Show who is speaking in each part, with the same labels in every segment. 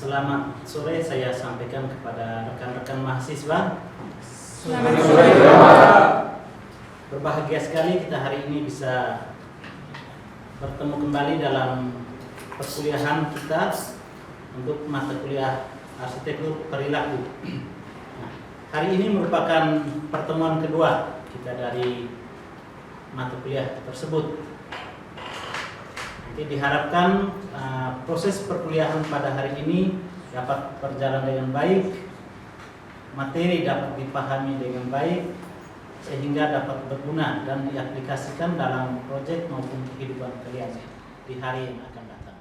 Speaker 1: Selamat sore saya sampaikan kepada rekan-rekan mahasiswa.
Speaker 2: Selamat sore, Pak.
Speaker 1: Berbahagia sekali kita hari ini bisa bertemu kembali dalam perkuliahan kita untuk mata kuliah arsitektur perilaku. Nah, hari ini merupakan pertemuan kedua kita dari mata kuliah tersebut. Jadi diharapkan proses perkuliahan pada hari ini dapat berjalan dengan baik, materi dapat dipahami dengan baik, sehingga dapat berguna dan diaplikasikan dalam proyek maupun kehidupan kalian di hari yang akan datang.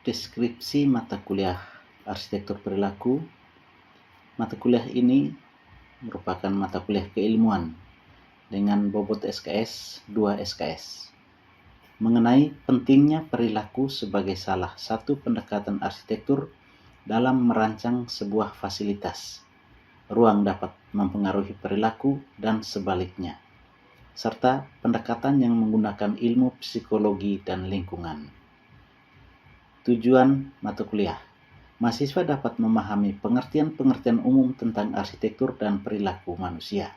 Speaker 1: Deskripsi mata kuliah arsitektur perilaku. Mata kuliah ini merupakan mata kuliah keilmuan dengan bobot SKS 2 SKS mengenai pentingnya perilaku sebagai salah satu pendekatan arsitektur dalam merancang sebuah fasilitas. Ruang dapat mempengaruhi perilaku dan sebaliknya, serta pendekatan yang menggunakan ilmu psikologi dan lingkungan. Tujuan mata kuliah: mahasiswa dapat memahami pengertian-pengertian umum tentang arsitektur dan perilaku manusia.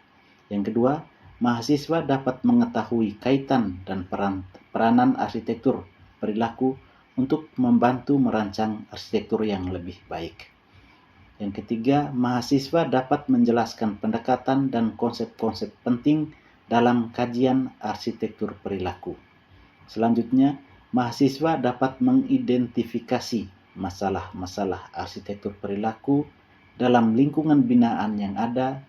Speaker 1: Yang kedua, mahasiswa dapat mengetahui kaitan dan peranan arsitektur perilaku untuk membantu merancang arsitektur yang lebih baik. Yang ketiga, mahasiswa dapat menjelaskan pendekatan dan konsep-konsep penting dalam kajian arsitektur perilaku. Selanjutnya, mahasiswa dapat mengidentifikasi masalah-masalah arsitektur perilaku dalam lingkungan binaan yang ada,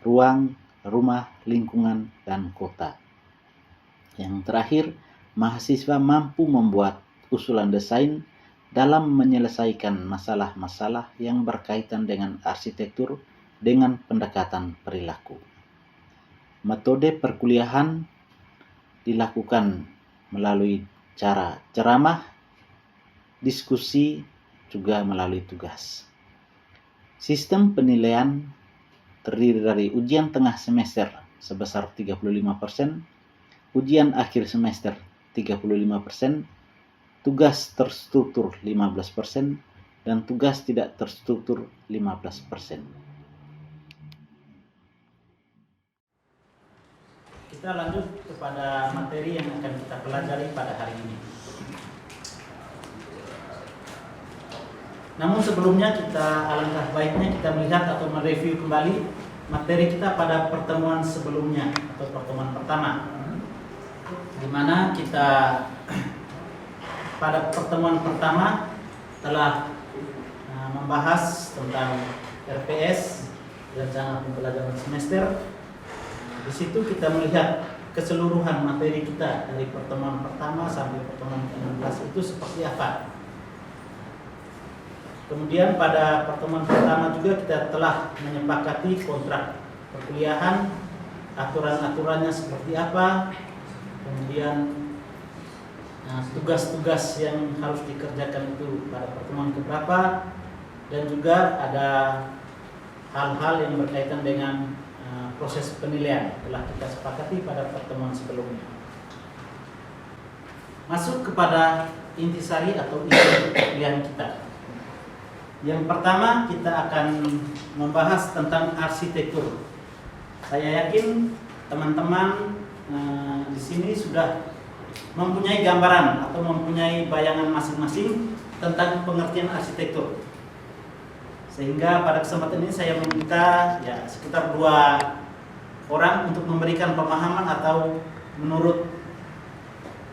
Speaker 1: ruang, rumah, lingkungan, dan kota. Yang terakhir, mahasiswa mampu membuat usulan desain dalam menyelesaikan masalah-masalah yang berkaitan dengan arsitektur dengan pendekatan perilaku. Metode perkuliahan dilakukan melalui cara ceramah, diskusi, juga melalui tugas. Sistem penilaian terdiri dari ujian tengah semester sebesar 35%, ujian akhir semester 35%, tugas terstruktur 15%, dan tugas tidak terstruktur 15%. Kita lanjut kepada materi yang akan kita pelajari pada hari ini. Namun sebelumnya alangkah baiknya kita melihat atau mereview kembali materi kita pada pertemuan sebelumnya atau pertemuan pertama, di mana kita pada pertemuan pertama telah membahas tentang RPS, rencana pembelajaran semester. Di situ kita melihat keseluruhan materi kita dari pertemuan pertama sampai pertemuan ke-16 itu seperti apa. Kemudian pada pertemuan pertama juga kita telah menyepakati kontrak perkuliahan, aturan-aturannya seperti apa, kemudian tugas-tugas yang harus dikerjakan itu pada pertemuan keberapa, dan juga ada hal-hal yang berkaitan dengan proses penilaian telah kita sepakati pada pertemuan sebelumnya. Masuk kepada intisari atau isi perkuliahan kita. Yang pertama kita akan membahas tentang arsitektur. Saya yakin teman-teman di sini sudah mempunyai gambaran atau mempunyai bayangan masing-masing tentang pengertian arsitektur. Sehingga pada kesempatan ini saya meminta sekitar 2 orang untuk memberikan pemahaman atau menurut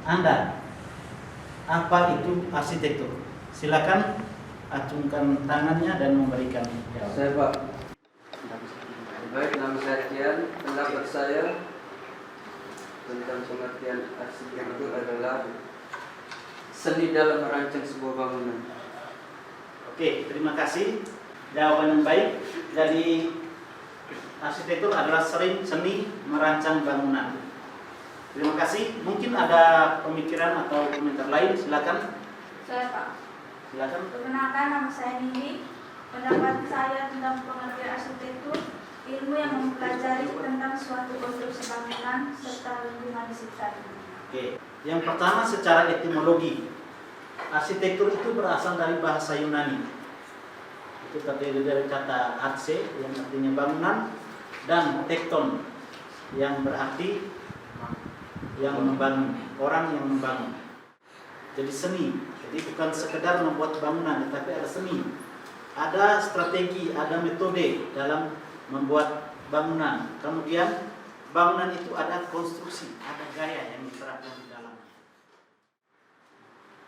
Speaker 1: Anda apa itu arsitektur. Silakan acungkan tangannya dan memberikan jawaban.
Speaker 2: Saya, Pak. Baik, nama saya Tian. Pendapat saya tentang pengertian arsitektur adalah seni dalam merancang sebuah bangunan.
Speaker 1: Oke, terima kasih. Jawaban yang baik. Jadi arsitektur adalah seni merancang bangunan. Terima kasih. Mungkin ada pemikiran atau komentar lain, silakan.
Speaker 3: Saya, Pak.
Speaker 1: Silakan.
Speaker 3: Perkenalkan, nama saya Nini. Pendapat saya tentang pengertian arsitektur, ilmu yang mempelajari tentang suatu konstruksi bangunan serta lingkungan di sekitarnya.
Speaker 1: Oke. Yang pertama secara etimologi. arsitektur itu berasal dari bahasa Yunani. Itu terdiri dari kata arse yang artinya bangunan dan tekton yang berarti yang membangun, orang yang membangun. Jadi seni. Jadi bukan sekedar membuat bangunan, tetapi ada seni, ada strategi, ada metode dalam membuat bangunan. Kemudian bangunan itu ada konstruksi, ada gaya yang diterapkan di dalamnya.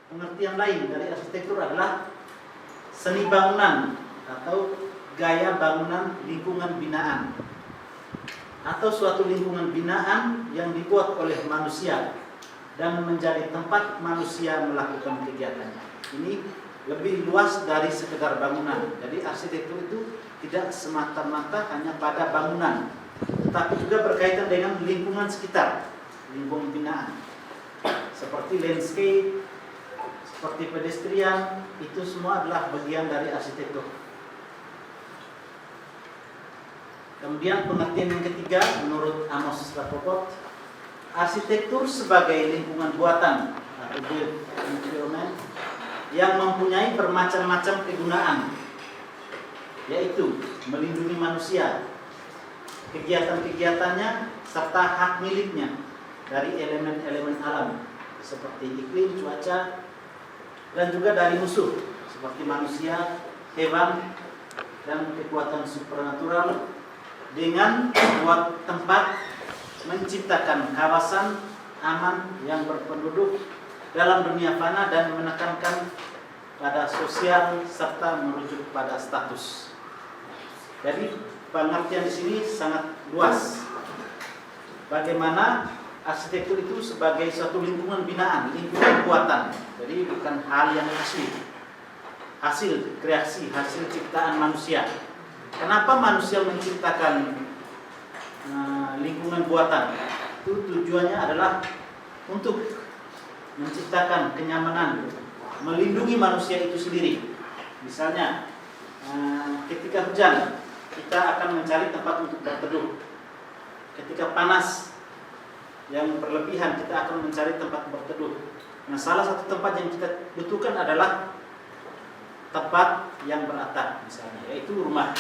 Speaker 1: Pengertian lain dari arsitektur adalah seni bangunan atau gaya bangunan lingkungan binaan, atau suatu lingkungan binaan yang dibuat oleh manusia dan menjadi tempat manusia melakukan kegiatannya. Ini lebih luas dari sekedar bangunan. Jadi arsitektur itu tidak semata-mata hanya pada bangunan, tetapi juga berkaitan dengan lingkungan sekitar, lingkungan binaan, seperti landscape, seperti pedestrian, itu semua adalah bagian dari arsitektur. Kemudian pengertian yang ketiga menurut Amos Rapoport, arsitektur sebagai lingkungan buatan atau built environment yang mempunyai bermacam-macam kegunaan, yaitu melindungi manusia, kegiatan-kegiatannya, serta hak miliknya dari elemen-elemen alam seperti iklim, cuaca, dan juga dari musuh seperti manusia, hewan, dan kekuatan supernatural, dengan membuat tempat, menciptakan kawasan aman yang berpenduduk dalam dunia fana dan menekankan pada sosial serta merujuk pada status. Jadi pengertian di sini sangat luas. Bagaimana arsitektur itu sebagai suatu lingkungan binaan, lingkungan buatan. Jadi bukan hal yang asli, hasil kreasi, hasil ciptaan manusia. Kenapa manusia menciptakan lingkungan buatan? Itu tujuannya adalah untuk menciptakan kenyamanan, melindungi manusia itu sendiri. Misalnya, ketika hujan, kita akan mencari tempat untuk berteduh. Ketika panas yang berlebihan, kita akan mencari tempat berteduh. Nah, salah satu tempat yang kita butuhkan adalah tempat yang beratap, misalnya, yaitu rumah.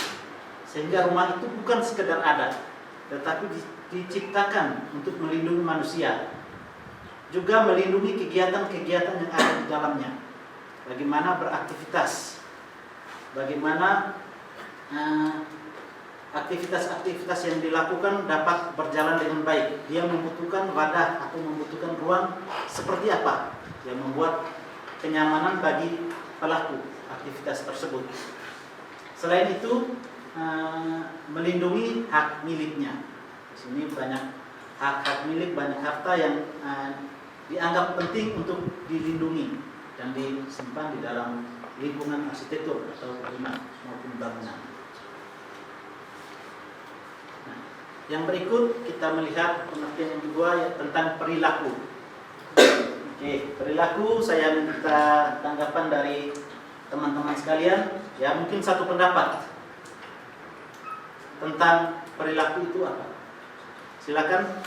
Speaker 1: Sehingga rumah itu bukan sekedar ada, tetapi diciptakan untuk melindungi manusia, juga melindungi kegiatan-kegiatan yang ada di dalamnya. Bagaimana beraktivitas, bagaimana aktivitas-aktivitas yang dilakukan dapat berjalan dengan baik. Dia membutuhkan wadah atau membutuhkan ruang seperti apa yang membuat kenyamanan bagi pelaku aktivitas tersebut. Selain itu, melindungi hak miliknya. Di sini banyak hak milik, banyak harta yang dianggap penting untuk dilindungi dan disimpan di dalam lingkungan arsitektur atau rumah maupun bangunan. Nah, yang berikut kita melihat pengertian yang kedua tentang perilaku. Oke, perilaku saya minta tanggapan dari teman-teman sekalian. Ya, mungkin satu pendapat tentang perilaku itu apa? Silakan.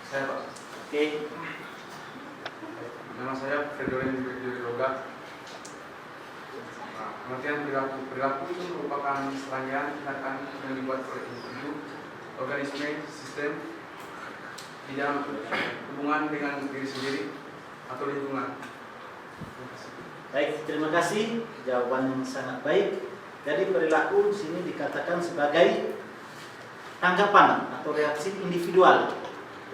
Speaker 4: Saya, Pak.
Speaker 1: Oke.
Speaker 4: Nama saya Fredolin Yoga. Pengertian perilaku itu merupakan serangkaian tindakan yang dibuat oleh individu, organisme, sistem di dalam hubungan dengan diri sendiri atau lingkungan.
Speaker 1: Baik, terima kasih. Jawaban yang sangat baik. Jadi perilaku di sini dikatakan sebagai tanggapan atau reaksi individual.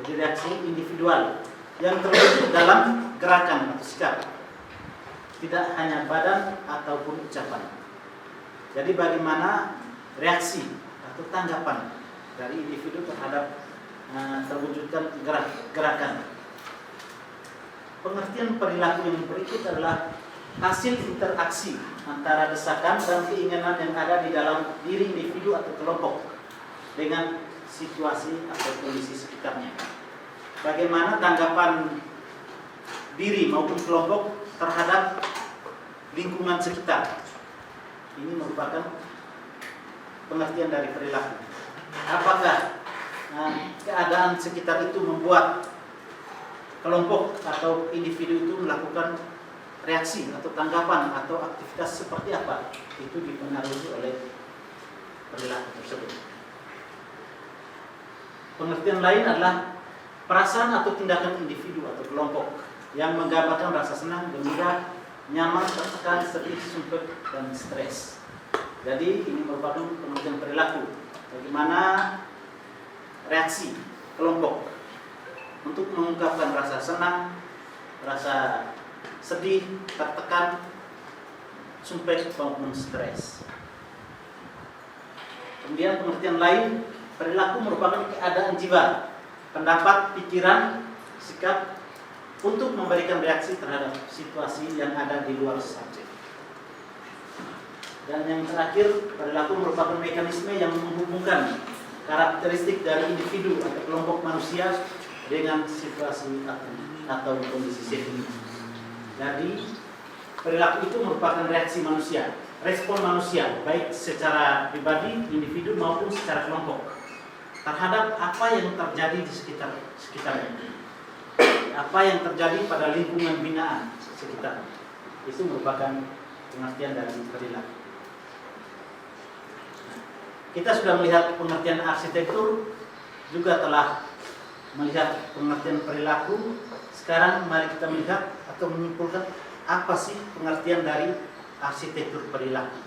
Speaker 1: Jadi reaksi individual yang terwujud dalam gerakan atau sikap, tidak hanya badan ataupun ucapan. Jadi bagaimana reaksi atau tanggapan dari individu terhadap terwujudkan gerakan. Pengertian perilaku yang berikut adalah hasil interaksi antara desakan dan keinginan yang ada di dalam diri individu atau kelompok dengan situasi atau kondisi sekitarnya. Bagaimana tanggapan diri maupun kelompok terhadap lingkungan sekitar. Ini merupakan pengertian dari perilaku. Apakah keadaan sekitar itu membuat kelompok atau individu itu melakukan reaksi atau tanggapan atau aktivitas seperti apa itu dipengaruhi oleh perilaku tersebut. Pengertian lain adalah perasaan atau tindakan individu atau kelompok yang menggambarkan rasa senang, gembira, nyaman, tertekan, sedih, sumpah, dan stres. Jadi ini merupakan pengertian perilaku. Bagaimana reaksi kelompok untuk mengungkapkan rasa senang, rasa sedih, tertekan, sumpah, maupun stres. Kemudian pengertian lain, perilaku merupakan keadaan jiwa, pendapat, pikiran, sikap untuk memberikan reaksi terhadap situasi yang ada di luar subjek. Dan yang terakhir, perilaku merupakan mekanisme yang menghubungkan karakteristik dari individu atau kelompok manusia dengan situasi atau kondisi setting. Jadi, perilaku itu merupakan reaksi manusia, respon manusia, baik secara pribadi, individu maupun secara kelompok, terhadap apa yang terjadi di sekitarnya. Apa yang terjadi pada lingkungan binaan sekitar. Itu merupakan pengertian dari perilaku. Kita sudah melihat pengertian arsitektur, juga telah melihat pengertian perilaku. Sekarang mari kita melihat atau menyimpulkan apa sih pengertian dari arsitektur perilaku.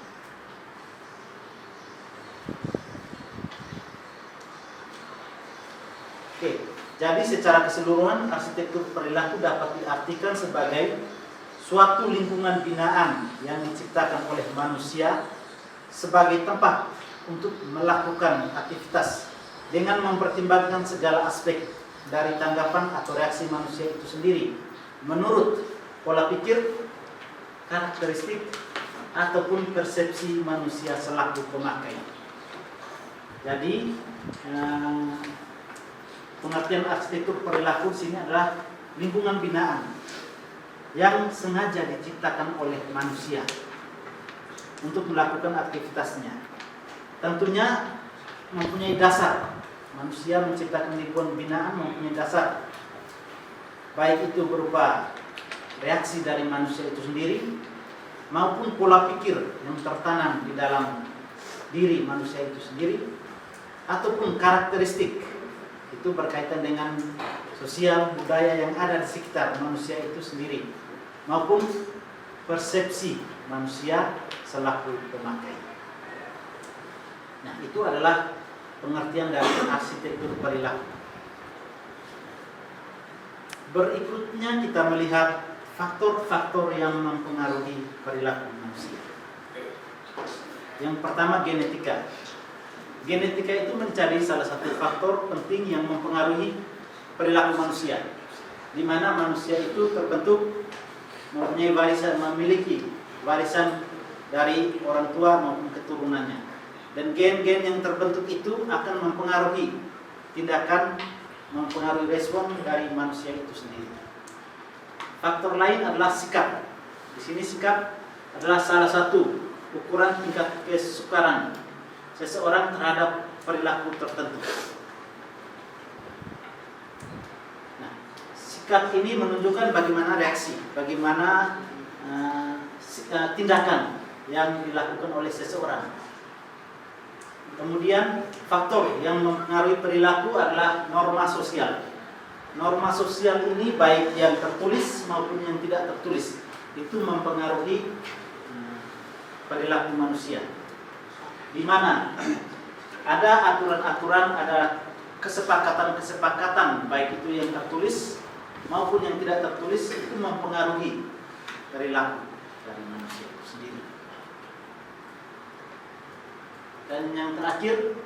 Speaker 1: Oke, jadi secara keseluruhan arsitektur perilaku dapat diartikan sebagai suatu lingkungan binaan yang diciptakan oleh manusia sebagai tempat untuk melakukan aktivitas dengan mempertimbangkan segala aspek dari tanggapan atau reaksi manusia itu sendiri menurut pola pikir, karakteristik, ataupun persepsi manusia selaku pemakai. Jadi pengertian arsitektur perilaku di sini adalah lingkungan binaan yang sengaja diciptakan oleh manusia untuk melakukan aktivitasnya. Tentunya mempunyai dasar. Manusia menciptakan lingkungan binaan mempunyai dasar, baik itu berupa reaksi dari manusia itu sendiri maupun pola pikir yang tertanam di dalam diri manusia itu sendiri, ataupun karakteristik itu berkaitan dengan sosial budaya yang ada di sekitar manusia itu sendiri, maupun persepsi manusia selaku pemakai. Nah, itu adalah pengertian dari arsitektur perilaku. Berikutnya kita melihat faktor-faktor yang mempengaruhi perilaku manusia. Yang pertama, genetika. Genetika itu menjadi salah satu faktor penting yang mempengaruhi perilaku manusia, di mana manusia itu terbentuk mempunyai warisan, memiliki warisan dari orang tua maupun keturunannya. Dan gen-gen yang terbentuk itu akan mempengaruhi tindakan, mempengaruhi respon dari manusia itu sendiri. Faktor lain adalah sikap. Di sini sikap adalah salah satu ukuran tingkat kesukaran seseorang terhadap perilaku tertentu. Nah, sikap ini menunjukkan bagaimana reaksi, bagaimana tindakan yang dilakukan oleh seseorang. Kemudian faktor yang mempengaruhi perilaku adalah norma sosial. Norma sosial ini baik yang tertulis maupun yang tidak tertulis itu mempengaruhi perilaku manusia. Di mana ada aturan-aturan, ada kesepakatan-kesepakatan baik itu yang tertulis maupun yang tidak tertulis itu mempengaruhi perilaku dari manusia itu sendiri. Dan yang terakhir,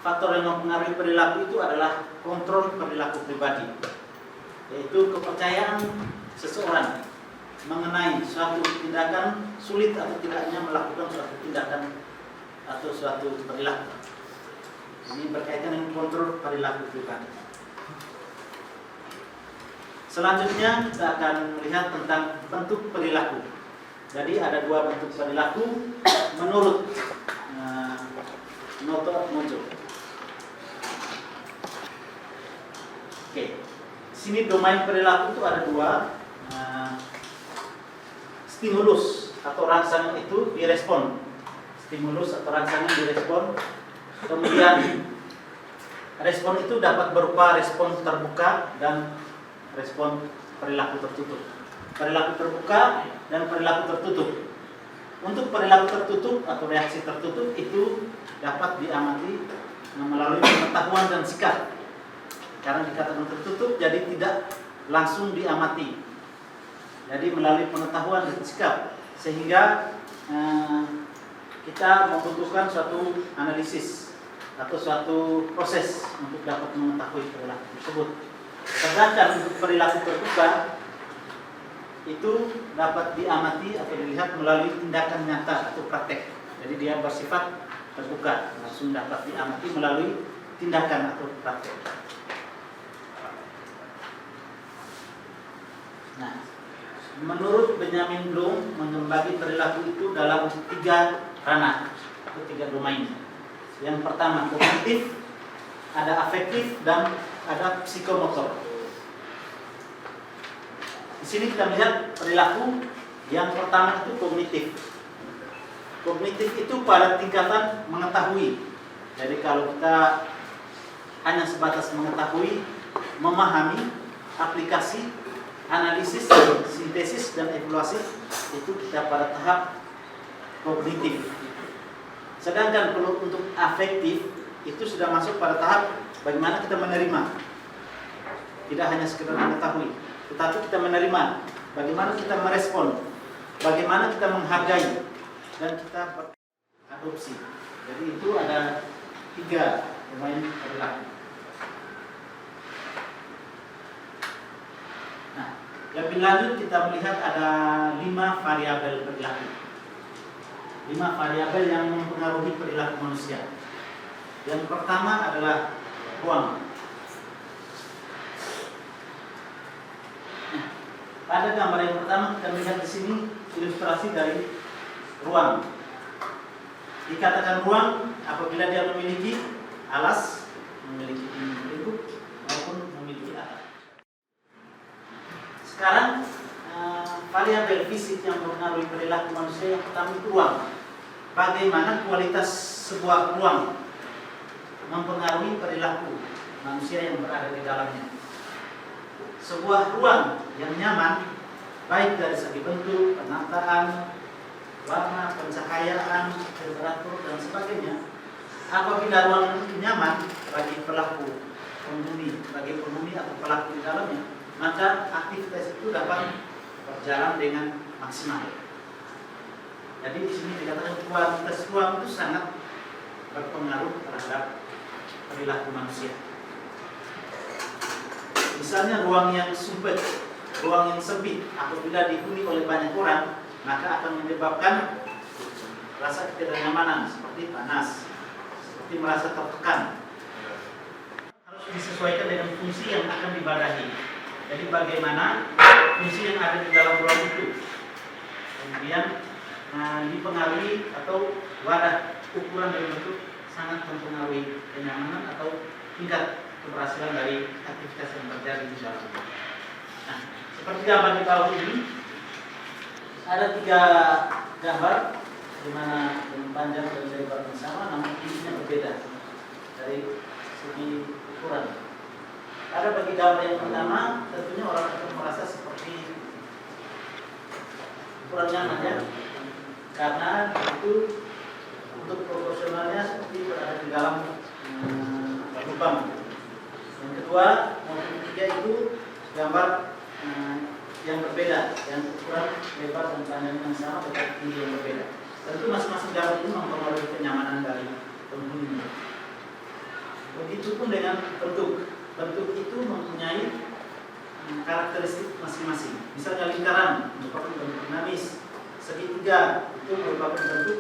Speaker 1: faktor yang mempengaruhi perilaku itu adalah kontrol perilaku pribadi, yaitu kepercayaan seseorang mengenai suatu tindakan, sulit atau tidaknya melakukan suatu tindakan atau suatu perilaku. Ini berkaitan dengan kontrol perilaku pribadi. Selanjutnya kita akan melihat tentang bentuk perilaku. Jadi ada dua bentuk perilaku menurut Noto Mojo. Oke, sini domain perilaku itu ada dua. stimulus atau rangsangan itu direspon. Stimulus atau rangsangan direspon. Kemudian respon itu dapat berupa respon terbuka dan respon perilaku tertutup. Perilaku terbuka dan perilaku tertutup. Untuk perilaku tertutup atau reaksi tertutup itu dapat diamati melalui pengetahuan dan sikap. Karena dikatakan tertutup jadi tidak langsung diamati. Jadi melalui pengetahuan dan sikap, sehingga kita membutuhkan suatu analisis atau suatu proses untuk dapat mengetahui perilaku tersebut. Sedangkan untuk perilaku terbuka itu dapat diamati atau dilihat melalui tindakan nyata atau praktek. Jadi dia bersifat terbuka, langsung dapat diamati melalui tindakan atau praktek. Nah, menurut Benjamin Bloom membagi perilaku itu dalam 3 ranah atau 3 domain. Yang pertama kognitif, ada afektif, dan ada psikomotor. Di sini kita melihat perilaku yang pertama itu kognitif. Kognitif itu pada tingkatan mengetahui. Jadi kalau kita hanya sebatas mengetahui, memahami, aplikasi, analisis, sintesis, dan evaluasi, itu kita pada tahap kognitif. Sedangkan kalau untuk afektif itu sudah masuk pada tahap bagaimana kita menerima. Tidak hanya sekedar mengetahui, tetapi kita menerima, bagaimana kita merespon, bagaimana kita menghargai, dan kita beradopsi. Jadi itu ada 3 domain perilaku. Nah, lebih lanjut kita melihat ada 5 variabel perilaku. 5 variabel yang mempengaruhi perilaku manusia. Yang pertama adalah ruang. Nah, pada gambar yang pertama kita melihat di sini ilustrasi dari ruang. Dikatakan ruang apabila dia memiliki alas, memiliki lingkup maupun memiliki atap. Sekarang variabel fisik yang mempengaruhi perilaku manusia yang pertama itu ruang. Bagaimana kualitas sebuah ruang mempengaruhi perilaku manusia yang berada di dalamnya. Sebuah ruang yang nyaman, baik dari segi bentuk, penataan, warna, pencahayaan, temperatur, dan sebagainya. Apabila ruang itu nyaman bagi pelaku penghuni, bagi penghuni atau pelaku di dalamnya, maka aktivitas itu dapat berjalan dengan maksimal. Jadi di sini dikatakan kualitas ruang itu sangat berpengaruh terhadap perilaku manusia. Misalnya ruang yang sempit, ruang yang sempit, apabila dihuni oleh banyak orang, maka akan menyebabkan rasa ketidaknyamanan seperti panas, seperti merasa tertekan. Harus disesuaikan dengan fungsi yang akan dibadahi. Jadi bagaimana fungsi yang ada di dalam ruang itu, kemudian dipengaruhi atau wadah ukuran dan bentuk sangat mempengaruhi kenyamanan atau tingkat keberhasilan dari aktivitas yang terjadi di dalam. Nah, seperti gambar di bawah ini ada 3 gambar di mana dengan panjang dan lebar yang sama, namun tingginya berbeda dari segi ukuran. Ada bagi gambar yang pertama, tentunya orang akan merasa seperti ukuran nyaman ya, karena itu untuk proporsionalnya seperti berada di dalam lubang. Yang kedua, yang ketiga itu gambar yang berbeda, yang ukuran lebar dan panjang yang sama tetapi tinggi yang berbeda. Tentu masing-masing gambar itu mempengaruhi kenyamanan dari penghuni. Begitupun dengan bentuk. Bentuk itu mempunyai karakteristik masing-masing. Misalnya lingkaran merupakan bentuk dinamis, segitiga itu merupakan bentuk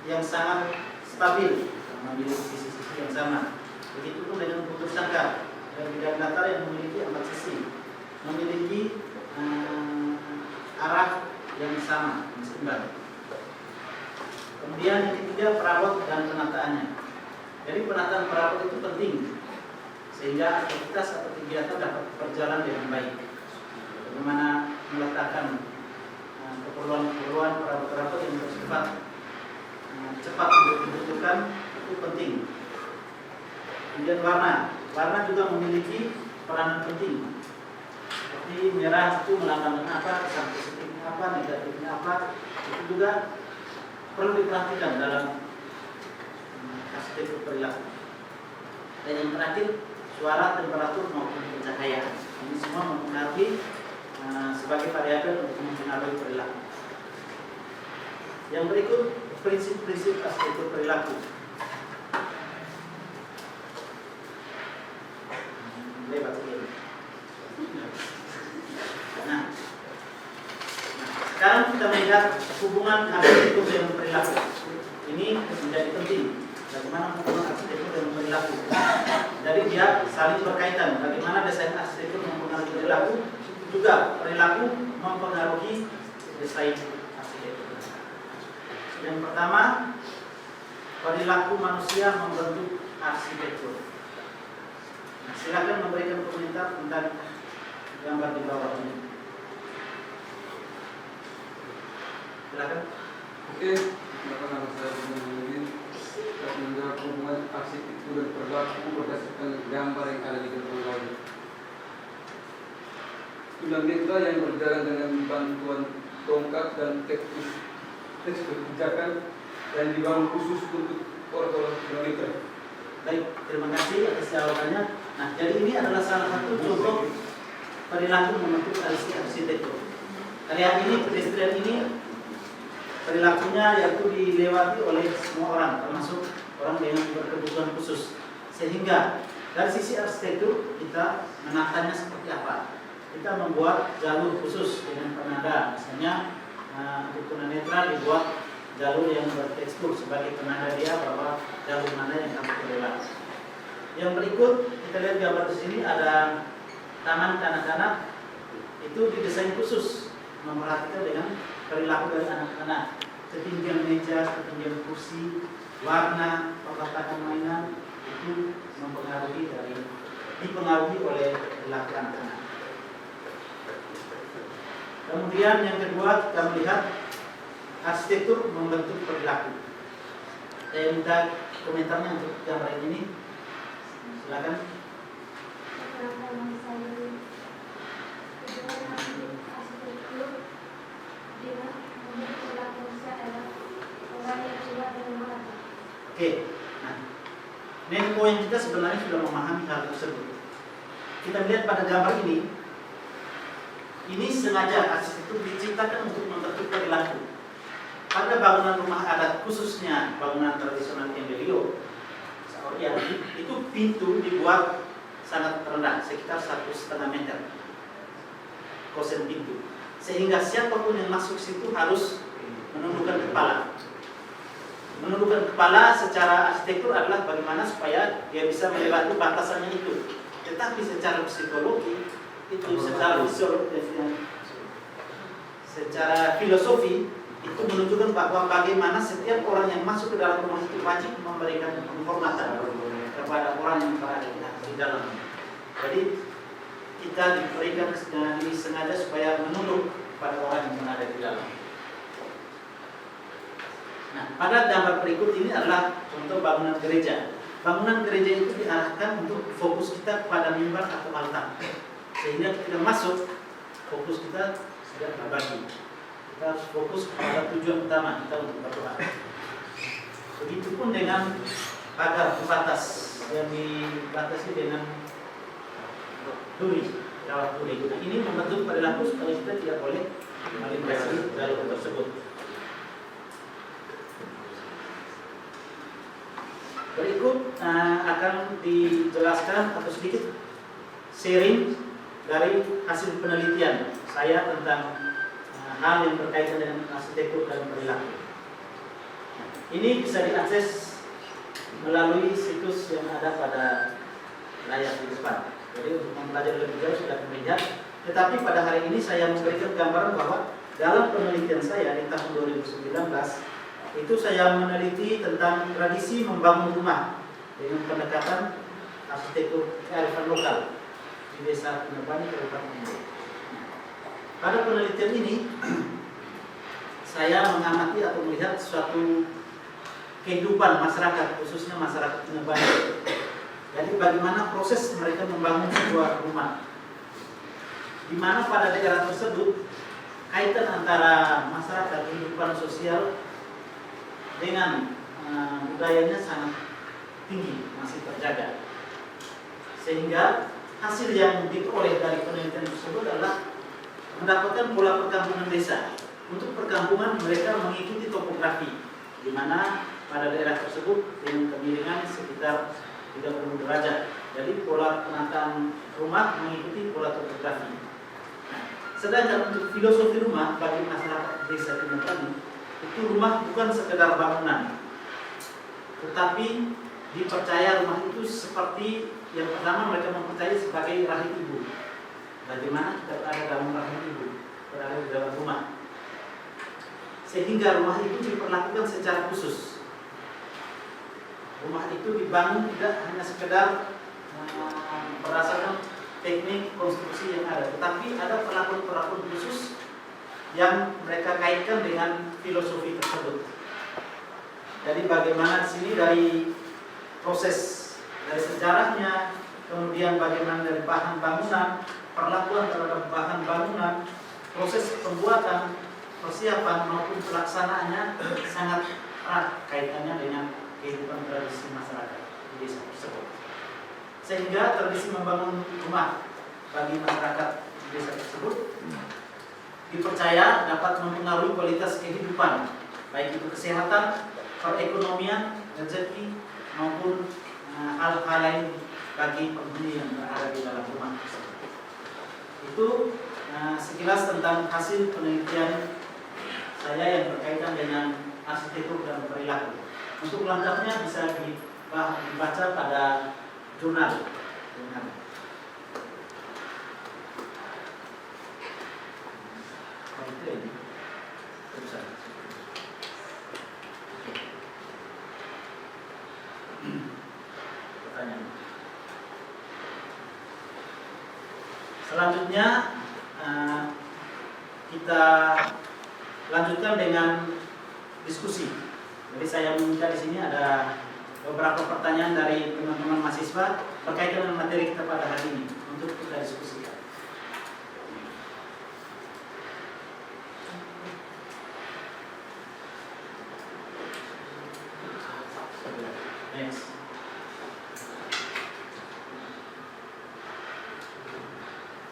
Speaker 1: yang sangat stabil, memiliki sisi-sisi yang sama. Begitupun dengan bentuk sangkar dan bidang datar yang memiliki 4 sisi, memiliki arah yang sama, yang seimbang. Kemudian yang ketiga, perawat dan penataannya. Jadi penataan perawat itu penting sehingga aktivitas atau kegiatan dapat berjalan dengan baik. Bagaimana akan keperluan-keperluan perabot-perabot yang bersifat cepat untuk dibutuhkan itu penting. Kemudian warna juga memiliki peranan penting. Seperti merah itu melambangkan apa, kesan positifnya apa, negatifnya apa, itu juga perlu diperhatikan dalam arsitektur perilaku. Dan yang terakhir, suara, temperatur maupun pencahayaan. Ini semua mempengaruhi sebagai variabel untuk mempengaruhi perilaku. Yang berikut prinsip-prinsip arsitektur perilaku. Lewat ini. Nah, sekarang kita melihat hubungan arsitektur dengan perilaku. Ini menjadi penting. Bagaimana hubungan arsitektur dengan perilaku? Jadi dia saling berkaitan. Bagaimana desain arsitektur mempengaruhi perilaku, juga perilaku mempengaruhi desain arsitektur. Yang pertama, perilaku manusia membentuk arsitektur. Nah, silakan memberikan komentar tentang gambar di bawah ini. Silakan.
Speaker 2: Oke, nama saya Bung saya menjawab hubungan arsitektur dan perilaku berdasarkan gambar yang ada di gerbang lain. Tunanetra yang berjalan dengan bantuan tongkat dan teks kebijakan dan dibangun khusus untuk orang-orang tunanetra.
Speaker 1: Baik, terima kasih atas jawabannya. Nah, jadi ini adalah salah satu contoh perilaku membentuk arsitektur. Lihat ini, pedestrian ini perilakunya yaitu dilewati oleh semua orang, termasuk orang dengan berkebutuhan khusus. Sehingga dari sisi arsitektur kita menatanya seperti apa? Kita membuat jalur khusus dengan penanda, misalnya untuk tunanetra dibuat jalur yang bertekstur sebagai penanda dia bahwa jalur mana yang kamu lewat. Yang berikut kita lihat gambar di sini ada taman kanak-kanak, itu didesain khusus memperhatikan dengan perilaku dari anak-anak, ketinggian meja, ketinggian kursi, warna, peletakan mainan itu dipengaruhi oleh perilaku anak-anak. Kemudian yang kedua kita melihat arsitektur membentuk perilaku. Saya minta komentarnya untuk gambar ini. Silakan. Oke, nah, main point kita sebenarnya sudah memahami hal tersebut. Kita lihat pada gambar ini sengaja arsitektur diciptakan untuk membentuk perilaku. Pada bangunan rumah adat, khususnya bangunan tradisional Embelio, itu pintu dibuat sangat rendah, sekitar 1,5 meter kosen pintu, sehingga siapapun yang masuk situ harus menundukkan kepala. Menundukkan kepala secara arsitektur adalah bagaimana supaya dia bisa melewati batasannya itu. Tetapi secara psikologi itu, secara filosofi itu menunjukkan bahwa bagaimana setiap orang yang masuk ke dalam rumah itu wajib memberikan penghormatan kepada orang yang berada di dalam. Jadi kita diberikan sengaja supaya menunduk pada orang yang berada di dalam. Nah, pada gambar berikut ini adalah contoh bangunan gereja. Bangunan gereja itu diarahkan untuk fokus kita pada mimbar atau altar, sehingga kita masuk, fokus kita sudah terbagi. Kita harus fokus pada tujuan utama kita untuk berdoa. Begitupun dengan pagar pembatas yang dibatasi dengan duri, kawat duri. Nah, ini membentuk perilaku supaya kita tidak boleh melintasi jalur tersebut. Berikut akan dijelaskan atau sedikit sharing dari hasil penelitian saya tentang hal yang berkaitan dengan arsitektur dan perilaku. Ini bisa diakses melalui situs yang ada pada layar di depan. Jadi untuk mempelajari lebih jauh sudah melihat. Tetapi pada hari ini saya memberikan gambaran bahwa dalam penelitian saya di tahun 2019 itu saya meneliti tentang tradisi membangun rumah dengan pendekatan arsitektur kearifan lokal di Desa Pinebani, Kabupaten Embong. pada penelitian ini saya mengamati atau melihat suatu kehidupan masyarakat, khususnya masyarakat Tinebani. Jadi bagaimana proses mereka membangun sebuah rumah, di mana pada daerah tersebut kaitan antara masyarakat kehidupan sosial dengan budayanya sangat tinggi, masih terjaga. Sehingga hasil yang diperoleh dari penelitian tersebut adalah mendapatkan pola perkampungan desa. Untuk perkampungan mereka mengikuti topografi, di mana pada daerah tersebut dengan kemiringan sekitar 30 derajat. Jadi pola penataan rumah mengikuti pola topografi. Nah, sedangkan untuk filosofi rumah bagi masyarakat desa Tinebani, itu rumah bukan sekedar bangunan, tetapi dipercaya rumah itu seperti yang pertama mereka mempercayai sebagai rahim ibu. Bagaimana kita berada dalam rahim ibu, berada di dalam rumah, sehingga rumah itu diperlakukan secara khusus. Rumah itu dibangun tidak hanya sekedar berdasarkan teknik konstruksi yang ada, tetapi ada perlakuan-perlakuan khusus yang mereka kaitkan dengan filosofi tersebut. Jadi bagaimana di sini dari proses dari sejarahnya, kemudian bagaimana dari bahan bangunan, perlakuan terhadap bahan bangunan, proses pembuatan, persiapan maupun pelaksanaannya sangat erat kaitannya dengan kehidupan tradisi masyarakat di desa tersebut. Sehingga tradisi membangun rumah bagi masyarakat di desa tersebut dipercaya dapat mempengaruhi kualitas kehidupan, baik itu kesehatan, perekonomian, rezeki maupun hal-hal lain bagi penghuni yang berada di dalam rumah tersebut. Itu sekilas tentang hasil penelitian saya yang berkaitan dengan arsitektur dan perilaku. Untuk lengkapnya bisa dibaca pada jurnal. Selanjutnya kita lanjutkan dengan diskusi. Jadi saya meminta di sini ada beberapa pertanyaan dari teman-teman mahasiswa berkaitan dengan materi kita pada hari ini untuk kita diskusikan. Next.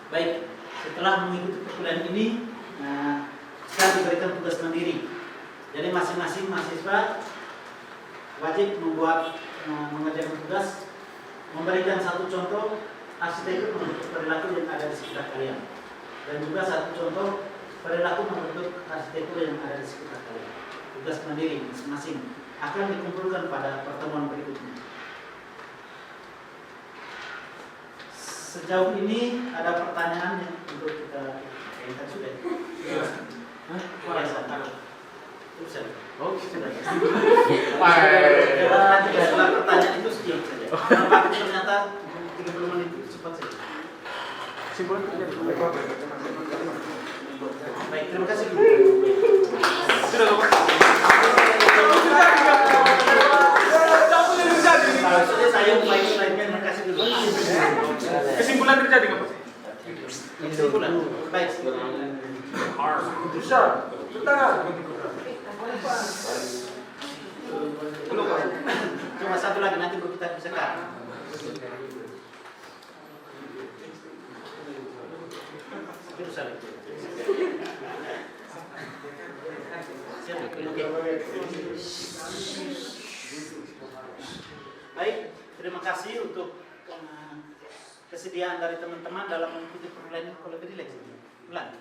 Speaker 1: Baik, setelah mengikuti perkuliahan ini, saya diberikan tugas mandiri. Jadi masing-masing mahasiswa wajib mengerjakan tugas memberikan satu contoh arsitektur membentuk perilaku yang ada di sekitar kalian, dan juga satu contoh perilaku membentuk arsitektur yang ada di sekitar kalian. Tugas mandiri masing-masing akan dikumpulkan pada pertemuan berikutnya. Sejauh ini ada pertanyaan yang untuk kita kayakkan sudah. Biasa. Oh, sudah. Setelah pertanyaan itu sedikit saja. Kenapa ternyata 30 menit itu cepat saja. Baik, terima kasih. Saya mulai slide-nya, terima kasih dulu.
Speaker 4: Kesimpulan terjadi nggak Pak?
Speaker 1: Kesimpulan. Baik.
Speaker 2: Bisa. Bentar.
Speaker 1: Belum. Cuma satu lagi nanti kita bisa cut. Itu salah. Siap, oke. Baik, terima kasih untuk kesediaan dari teman-teman dalam mengikuti perkuliahan ini. Kalau lebih rileks, ulang.